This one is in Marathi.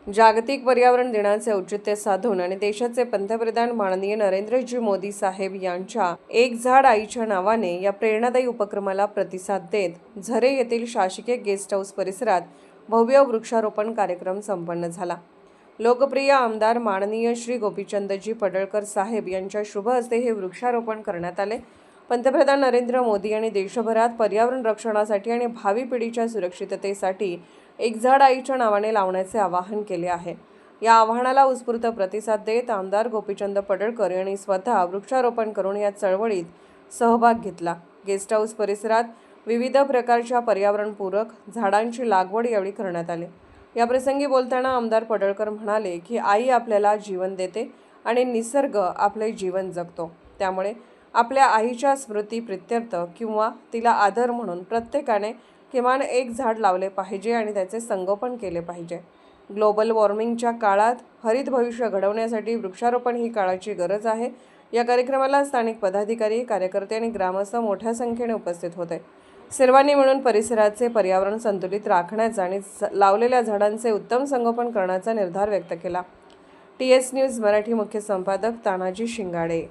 जागतिक पर्यावरण दिनाचे औचित्य साधून आणि देशाचे पंतप्रधान माननीय नरेंद्रजी मोदी साहेब यांच्या एक झाड आईच्या नावाने या प्रेरणादायी उपक्रमाला प्रतिसाद देत झरे येथील शासकीय गेस्ट हाऊस परिसरात भव्य वृक्षारोपण कार्यक्रम संपन्न झाला। लोकप्रिय आमदार माननीय श्री गोपीचंदजी पडळकर साहेब यांच्या शुभ हस्ते हे वृक्षारोपण करण्यात आले। पंतप्रधान नरेंद्र मोदी यांनी देशभरात पर्यावरण रक्षणासाठी आणि भावी पिढीच्या सुरक्षिततेसाठी एक झाड आईच्या नावाने लावण्याचे आवाहन केले आहे। या आवाहनाला उत्स्फूर्त प्रतिसाद देत आमदार गोपीचंद पडळकर यांनी स्वतः वृक्षारोपण करून या चळवळीत सहभाग घेतला। गेस्ट हाऊस परिसरात विविध प्रकारच्या पर्यावरणपूरक झाडांची लागवड यावेळी करण्यात आली। या प्रसंगी बोलताना आमदार पडळकर म्हणाले की आई आपल्याला जीवन देते आणि निसर्ग आपले जीवन जगतो, त्यामुळे आपल्या आईच्या स्मृती प्रित्यर्थ किंवा तिला आदर म्हणून प्रत्येकाने किमान एक झाड लावले पाहिजे आणि त्याचे संगोपन केले पाहिजे। ग्लोबल वॉर्मिंगच्या काळात हरित भविष्य घडवण्यासाठी वृक्षारोपण ही काळाची गरज आहे। या कार्यक्रमाला स्थानिक पदाधिकारी, कार्यकर्ते आणि ग्रामस्थ मोठ्या संख्येने उपस्थित होते। सर्वांनी मिळून परिसराचे पर्यावरण संतुलित राखण्याचा आणि लावलेल्या झाडांचे उत्तम संगोपन करण्याचा निर्धार व्यक्त केला। TS न्यूज मराठी मुख्य संपादक तानाजी शिंगाडे।